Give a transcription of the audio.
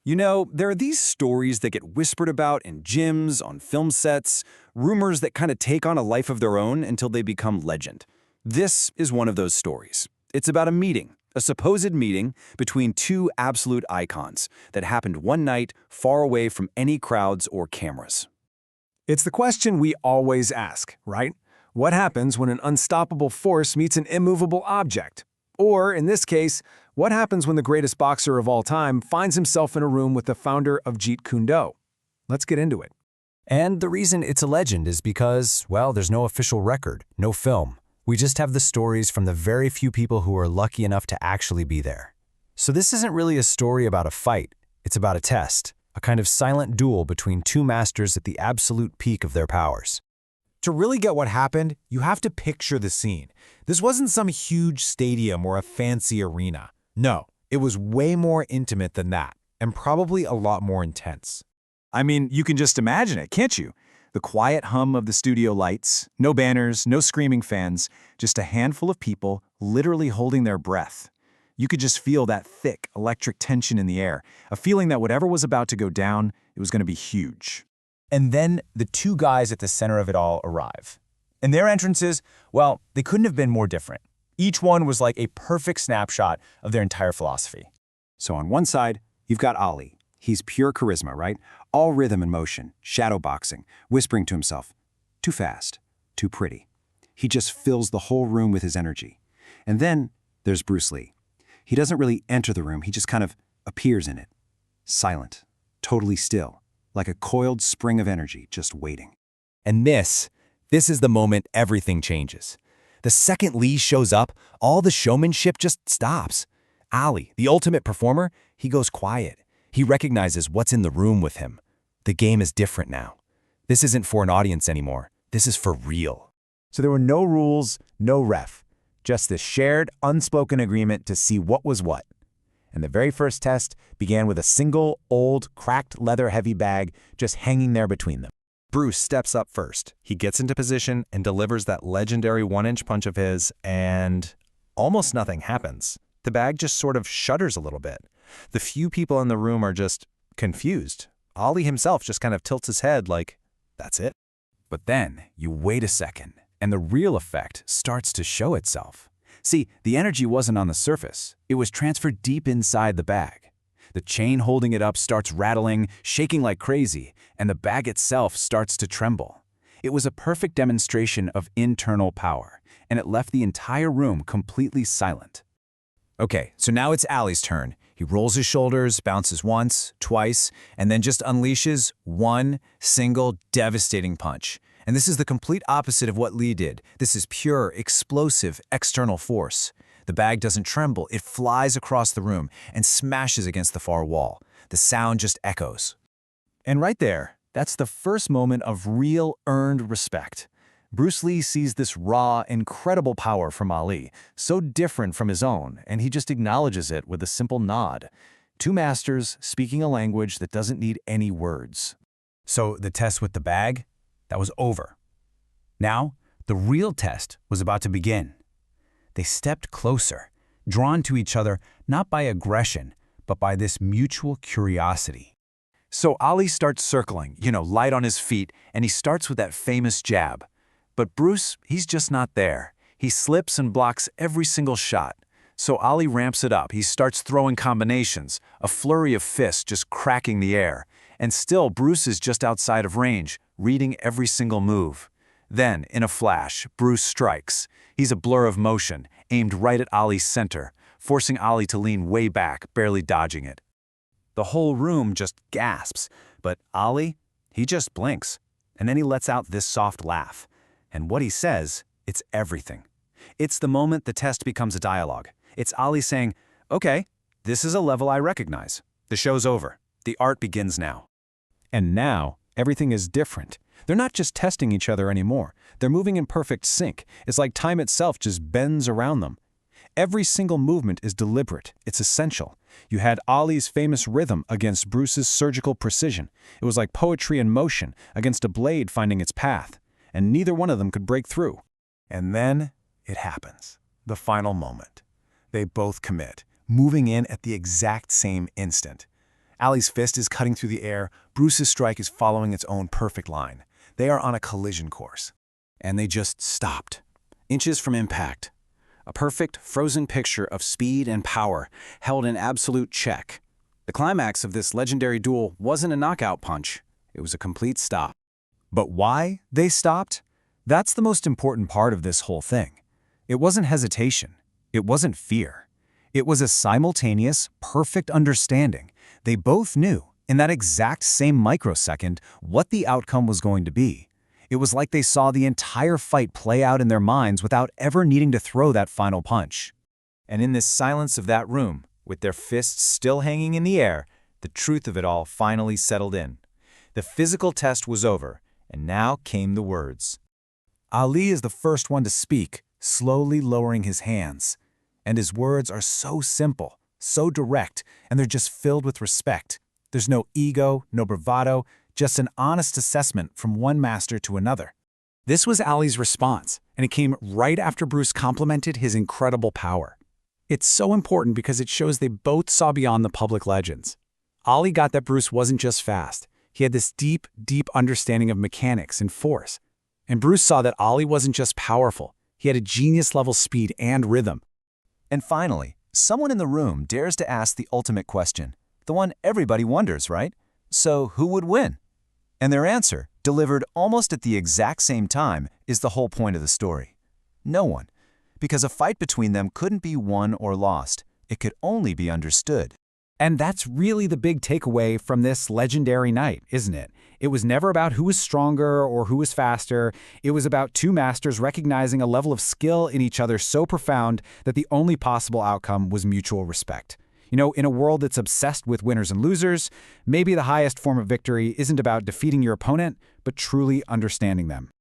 You know, there are these stories that get whispered about in gyms, on film sets, rumors that kind of take on a life of their own until they become legend. This is one of those stories. It's about a supposed meeting between two absolute icons that happened one night far away from any crowds or cameras. It's the question we always ask, right? What happens when an unstoppable force meets an immovable object? Or, in this case, what happens when the greatest boxer of all time finds himself in a room with the founder of Jeet Kune Do? Let's get into it. And the reason it's a legend is because, well, there's no official record, no film. We just have the stories from the very few people who are lucky enough to actually be there. So this isn't really a story about a fight. It's about a test, a kind of silent duel between two masters at the absolute peak of their powers. To really get what happened, you have to picture the scene. This wasn't some huge stadium or a fancy arena. No, it was way more intimate than that, and probably a lot more intense. I mean, you can just imagine it, can't you? The quiet hum of the studio lights, no banners, no screaming fans, just a handful of people literally holding their breath. You could just feel that thick, electric tension in the air, a feeling that whatever was about to go down, it was going to be huge. And then the two guys at the center of it all arrive. And their entrances, well, they couldn't have been more different. Each one was like a perfect snapshot of their entire philosophy. So on one side, you've got Ali. He's pure charisma, right? All rhythm and motion, shadow boxing, whispering to himself, too fast, too pretty. He just fills the whole room with his energy. And then there's Bruce Lee. He doesn't really enter the room, he just kind of appears in it. Silent, totally still, like a coiled spring of energy just waiting. And this is the moment everything changes. The second Lee shows up, all the showmanship just stops. Ali, the ultimate performer, he goes quiet. He recognizes what's in the room with him. The game is different now. This isn't for an audience anymore. This is for real. So there were no rules, no ref, just this shared, unspoken agreement to see what was what. And the very first test began with a single, old, cracked leather heavy bag just hanging there between them. Bruce steps up first. He gets into position and delivers that legendary one-inch punch of his, and almost nothing happens. The bag just sort of shudders a little bit. The few people in the room are just confused. Ali himself just kind of tilts his head like, that's it. But then you wait a second, and the real effect starts to show itself. See, the energy wasn't on the surface. It was transferred deep inside the bag. The chain holding it up starts rattling, shaking like crazy, and the bag itself starts to tremble. It was a perfect demonstration of internal power, and it left the entire room completely silent. Okay, so now it's Ali's turn. He rolls his shoulders, bounces once, twice, and then just unleashes one single devastating punch. And this is the complete opposite of what Lee did. This is pure, explosive, external force. The bag doesn't tremble. It flies across the room and smashes against the far wall. The sound just echoes. And right there, that's the first moment of real earned respect. Bruce Lee sees this raw, incredible power from Ali, so different from his own, and he just acknowledges it with a simple nod. Two masters speaking a language that doesn't need any words. So the test with the bag, that was over. Now, the real test was about to begin. They stepped closer, drawn to each other not by aggression, but by this mutual curiosity. So Ali starts circling, light on his feet, and he starts with that famous jab. But Bruce, he's just not there. He slips and blocks every single shot. So Ali ramps it up. He starts throwing combinations, a flurry of fists just cracking the air. And still, Bruce is just outside of range, reading every single move. Then, in a flash, Bruce strikes. He's a blur of motion, aimed right at Ali's center, forcing Ali to lean way back, barely dodging it. The whole room just gasps, but Ali, he just blinks. And then he lets out this soft laugh. And what he says, it's everything. It's the moment the test becomes a dialogue. It's Ali saying, okay, this is a level I recognize. The show's over. The art begins now. And now, everything is different. They're not just testing each other anymore. They're moving in perfect sync. It's like time itself just bends around them. Every single movement is deliberate. It's essential. You had Ali's famous rhythm against Bruce's surgical precision. It was like poetry in motion against a blade finding its path. And neither one of them could break through. And then it happens. The final moment. They both commit, moving in at the exact same instant. Ali's fist is cutting through the air. Bruce's strike is following its own perfect line. They are on a collision course. And they just stopped, inches from impact. A perfect, frozen picture of speed and power, held in absolute check. The climax of this legendary duel wasn't a knockout punch. It was a complete stop. But why they stopped? That's the most important part of this whole thing. It wasn't hesitation. It wasn't fear. It was a simultaneous, perfect understanding. They both knew, in that exact same microsecond, what the outcome was going to be. It was like they saw the entire fight play out in their minds without ever needing to throw that final punch. And in this silence of that room, with their fists still hanging in the air, the truth of it all finally settled in. The physical test was over, and now came the words. Ali is the first one to speak, slowly lowering his hands. And his words are so simple, so direct, and they're just filled with respect. There's no ego, no bravado, just an honest assessment from one master to another. This was Ali's response, and it came right after Bruce complimented his incredible power. It's so important because it shows they both saw beyond the public legends. Ali got that Bruce wasn't just fast. He had this deep, deep understanding of mechanics and force. And Bruce saw that Ali wasn't just powerful. He had a genius-level speed and rhythm. And finally, someone in the room dares to ask the ultimate question, the one everybody wonders, right? So who would win? And their answer, delivered almost at the exact same time, is the whole point of the story. No one. Because a fight between them couldn't be won or lost. It could only be understood. And that's really the big takeaway from this legendary night, isn't it? It was never about who was stronger or who was faster. It was about two masters recognizing a level of skill in each other so profound that the only possible outcome was mutual respect. You know, in a world that's obsessed with winners and losers, maybe the highest form of victory isn't about defeating your opponent, but truly understanding them.